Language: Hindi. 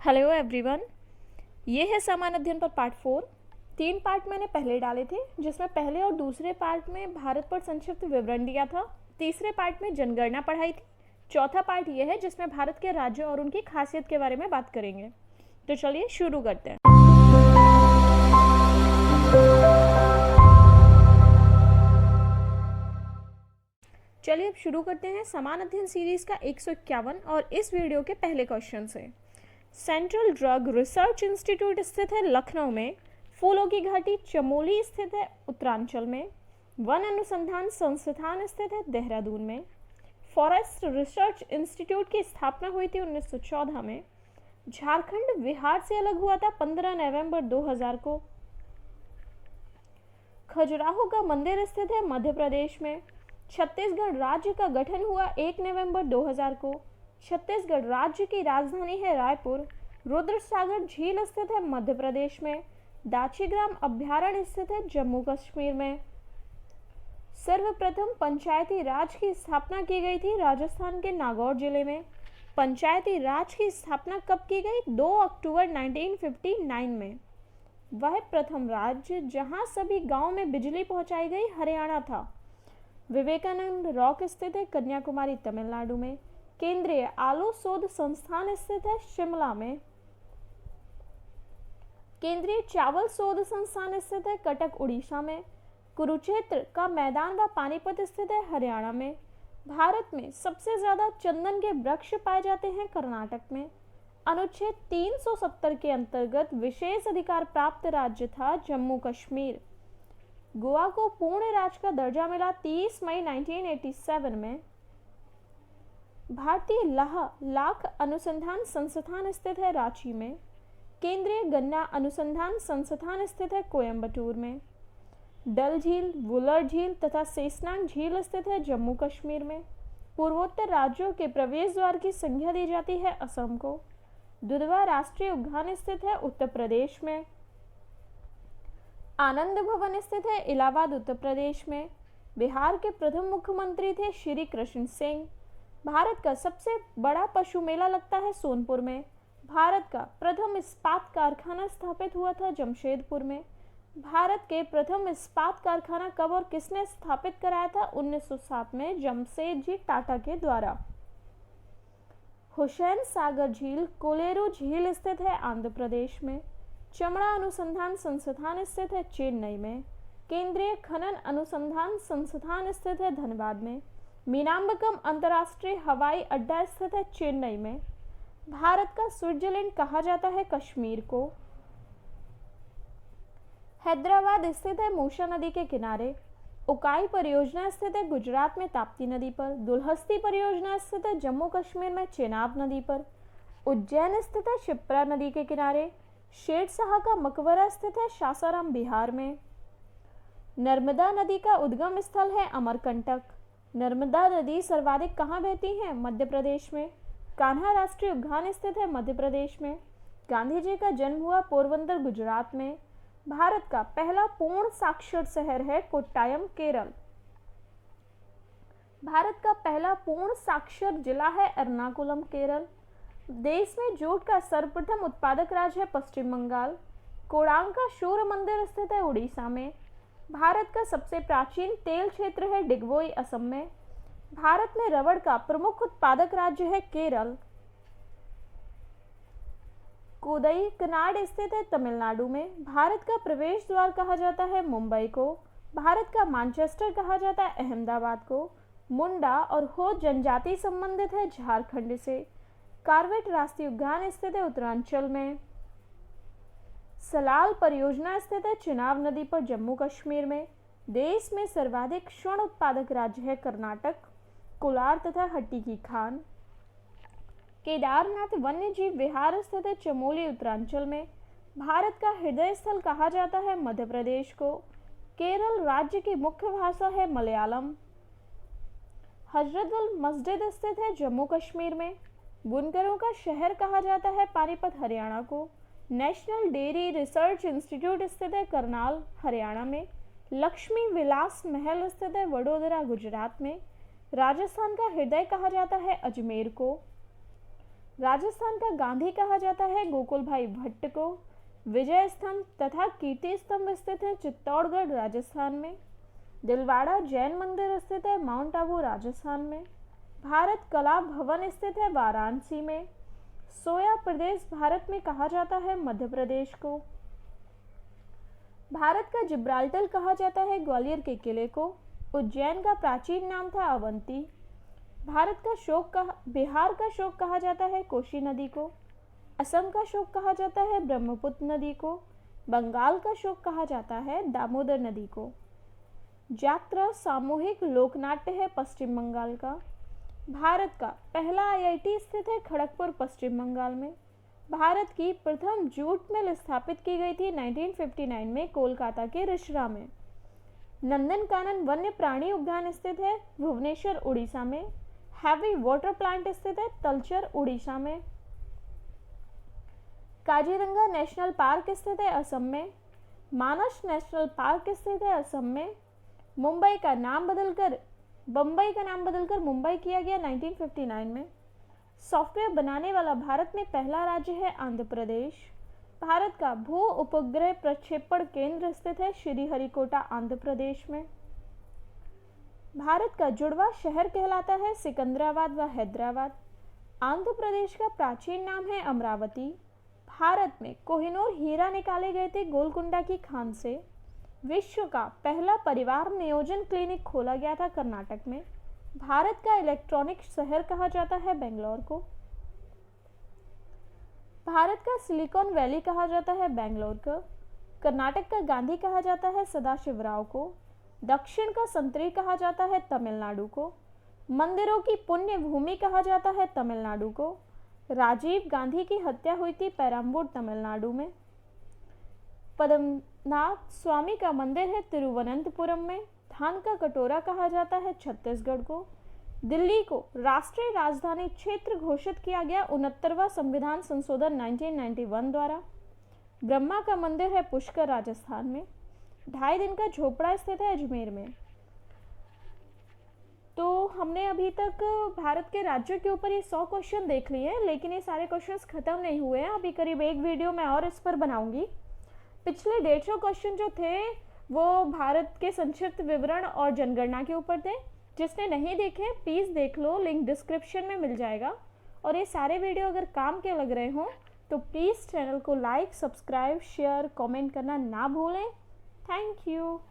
हेलो एवरीवन, ये है सामान्य अध्ययन पर पार्ट 4। 3 पार्ट मैंने पहले डाले थे, जिसमें पहले और दूसरे पार्ट में भारत पर संक्षिप्त विवरण दिया था। तीसरे पार्ट में जनगणना पढ़ाई थी। चौथा पार्ट ये है जिसमें भारत के राज्यों और उनकी खासियत के बारे में बात करेंगे। तो चलिए शुरू करते हैं। चलिए अब शुरू करते हैं समान अध्ययन सीरीज का 151 और इस वीडियो के पहले क्वेश्चन से। सेंट्रल ड्रग रिसर्च इंस्टीट्यूट स्थित है लखनऊ में। फूलों की घाटी चमोली स्थित है उत्तरांचल में। वन अनुसंधान संस्थान स्थित है देहरादून में। फॉरेस्ट रिसर्च इंस्टीट्यूट की स्थापना हुई थी 1914 में। झारखंड बिहार से अलग हुआ था 15 नवंबर 2000 को। खजुराहो का मंदिर स्थित है मध्य प्रदेश में। छत्तीसगढ़ राज्य का गठन हुआ 1 नवंबर 2000 को। छत्तीसगढ़ राज्य की राजधानी है रायपुर। रुद्रसागर झील स्थित है मध्य प्रदेश में। दाचीग्राम अभ्यारण्य स्थित है जम्मू कश्मीर में। सर्वप्रथम पंचायती राज की स्थापना की गई थी राजस्थान के नागौर जिले में। पंचायती राज की स्थापना कब की गई? 2 अक्टूबर 1959 में। वह प्रथम राज्य जहां सभी गांव में बिजली पहुंचाई गई हरियाणा था। विवेकानंद रॉक स्थित है कन्याकुमारी तमिलनाडु में। केंद्रीय आलू शोध संस्थान स्थित है शिमला में। केंद्रीय चावल शोध संस्थान स्थित है कटक उड़ीसा में। कुरुक्षेत्र का मैदान व पानीपत स्थित है हरियाणा में। भारत में सबसे ज्यादा चंदन के वृक्ष पाए जाते हैं कर्नाटक में। अनुच्छेद 370 के अंतर्गत विशेष अधिकार प्राप्त राज्य था जम्मू कश्मीर। गोवा को पूर्ण राज्य का दर्जा मिला 30 मई 1987 में। भारतीय लाख अनुसंधान संस्थान स्थित है रांची में। केंद्रीय गन्ना अनुसंधान संस्थान स्थित है कोयंबटूर में। डल झील, वुलर झील तथा शेषनाग झील स्थित है जम्मू कश्मीर में। पूर्वोत्तर राज्यों के प्रवेश द्वार की संज्ञा दी जाती है असम को। दुधवा राष्ट्रीय उद्यान स्थित है उत्तर प्रदेश में। आनंद भवन स्थित है इलाहाबाद उत्तर प्रदेश में। बिहार के प्रथम मुख्यमंत्री थे श्री कृष्ण सिंह। भारत का सबसे बड़ा पशु मेला लगता है सोनपुर में। भारत का प्रथम इस्पात कारखाना स्थापित हुआ था जमशेदपुर में। भारत के प्रथम इस्पात कारखाना कब और किसने स्थापित कराया था? 1907 में जमशेदजी टाटा के द्वारा। हुसैन सागर झील कोलेरू झील स्थित है आंध्र प्रदेश में। चमड़ा अनुसंधान संस्थान स्थित है चेन्नई में। केंद्रीय खनन अनुसंधान संस्थान स्थित है धनबाद में। मीनाम्बकम अंतर्राष्ट्रीय हवाई अड्डा स्थित है चेन्नई में। भारत का स्विट्जरलैंड कहा जाता है कश्मीर को। हैदराबाद स्थित है मूसा नदी के किनारे। उकाई परियोजना स्थित है गुजरात में ताप्ती नदी पर। दुलहस्ती परियोजना स्थित है जम्मू कश्मीर में चेनाब नदी पर। उज्जैन स्थित है शिप्रा नदी के किनारे। शेरशाह का मकबरा स्थित है सासाराम बिहार में। नर्मदा नदी का उद्गम स्थल है अमरकंटक। नर्मदा नदी सर्वाधिक कहाँ बहती है? मध्य प्रदेश में। कान्हा राष्ट्रीय उद्यान स्थित है मध्य प्रदेश में। गांधी जी का जन्म हुआ पोरबंदर गुजरात में। भारत का पहला पूर्ण साक्षर शहर है कोट्टायम केरल। भारत का पहला पूर्ण साक्षर जिला है एर्नाकुलम केरल। देश में जूट का सर्वप्रथम उत्पादक राज्य है पश्चिम बंगाल। कोडांग का सूर्य मंदिर स्थित है उड़ीसा में। भारत का सबसे प्राचीन तेल क्षेत्र है डिगबोई असम में। भारत में रबड़ का प्रमुख उत्पादक राज्य है केरल। कोदई कनाड स्थित है तमिलनाडु में। भारत का प्रवेश द्वार कहा जाता है मुंबई को। भारत का मैनचेस्टर कहा जाता है अहमदाबाद को। मुंडा और हो जनजाति संबंधित है झारखंड से। कार्बेट राष्ट्रीय उद्यान स्थित है उत्तरांचल में। सलाल परियोजना स्थित है चिनाब नदी पर जम्मू कश्मीर में। देश में सर्वाधिक स्वर्ण उत्पादक राज्य है कर्नाटक। कोलार तथा हट्टी की खान। केदारनाथ वन्य जीव विहार स्थित है चमोली उत्तरांचल में। भारत का हृदय स्थल कहा जाता है मध्य प्रदेश को। केरल राज्य की मुख्य भाषा है मलयालम। हजरतबल मस्जिद स्थित है जम्मू कश्मीर में। बुनकरों का शहर कहा जाता है पानीपत हरियाणा को। नेशनल डेयरी रिसर्च इंस्टीट्यूट स्थित है करनाल हरियाणा में। लक्ष्मी विलास महल स्थित है वडोदरा गुजरात में। राजस्थान का हृदय कहा जाता है अजमेर को। राजस्थान का गांधी कहा जाता है गोकुल भाई भट्ट को। विजय स्तंभ तथा कीर्ति स्तंभ स्थित है चित्तौड़गढ़ राजस्थान में। दिलवाड़ा जैन मंदिर स्थित है माउंट आबू राजस्थान में। भारत कला भवन स्थित है वाराणसी में। सोया प्रदेश भारत में कहा जाता है मध्य प्रदेश को। भारत का जिब्राल्टर कहा जाता है ग्वालियर के किले को। उज्जैन का प्राचीन नाम था अवंती। बिहार का शोक कहा जाता है कोशी नदी को। असम का शोक कहा जाता है ब्रह्मपुत्र नदी को। बंगाल का शोक कहा जाता है दामोदर नदी को। जात्रा सामूहिक लोकनाट्य है पश्चिम बंगाल का। भारत का पहला आईआईटी स्थित है खड़गपुर पश्चिम बंगाल में। भारत की प्रथम जूट मिल स्थापित की गई थी 1959 में कोलकाता के रिश्रा में। नंदनकानन वन्य प्राणी उद्यान स्थित है भुवनेश्वर उड़ीसा में। हैवी वाटर प्लांट स्थित है तलचर उड़ीसा में। काजीरंगा नेशनल पार्क स्थित है असम में। मानस नेशनल पार्क स्थित है असम में। बम्बई का नाम बदलकर मुंबई किया गया 1959 में। सॉफ्टवेयर बनाने वाला भारत में पहला राज्य है आंध्र प्रदेश। भारत का भू उपग्रह प्रक्षेपण केंद्र स्थित है श्रीहरिकोटा आंध्र प्रदेश में। भारत का जुड़वा शहर कहलाता है सिकंदराबाद व हैदराबाद। आंध्र प्रदेश का प्राचीन नाम है अमरावती। भारत में कोहिनूर हीरा निकाले गए थे गोलकुंडा की खान से। विश्व का पहला परिवार नियोजन क्लिनिक खोला गया था कर्नाटक में। भारत का इलेक्ट्रॉनिक शहर कहा जाता है बेंगलोर को। भारत का सिलिकॉन वैली कहा जाता है बेंगलोर को। कर्नाटक का गांधी कहा जाता है सदाशिवराव को। दक्षिण का संतरी कहा जाता है तमिलनाडु को। मंदिरों की पुण्य भूमि कहा जाता है तमिलनाडु को। राजीव गांधी की हत्या हुई थी पेरम्बूर तमिलनाडु में। पद्मनाभ स्वामी का मंदिर है तिरुवनंतपुरम में। धान का कटोरा कहा जाता है छत्तीसगढ़ को। दिल्ली को राष्ट्रीय राजधानी क्षेत्र घोषित किया गया 69वां संविधान संशोधन 1991 द्वारा। ब्रह्मा का मंदिर है पुष्कर राजस्थान में। 2.5 दिन का झोपड़ा स्थित है अजमेर में। तो हमने अभी तक भारत के राज्यों के ऊपर ये 100 क्वेश्चन देख लिए हैं, लेकिन ये सारे क्वेश्चंस खत्म नहीं हुए हैं। अभी करीब एक वीडियो मैं और इस पर बनाऊंगी। पिछले 150 क्वेश्चन जो थे वो भारत के संक्षिप्त विवरण और जनगणना के ऊपर थे। जिसने नहीं देखे प्लीज़ देख लो, लिंक डिस्क्रिप्शन में मिल जाएगा। और ये सारे वीडियो अगर काम के लग रहे हों तो प्लीज़ चैनल को लाइक, सब्सक्राइब, शेयर, कमेंट करना ना भूलें। Thank you.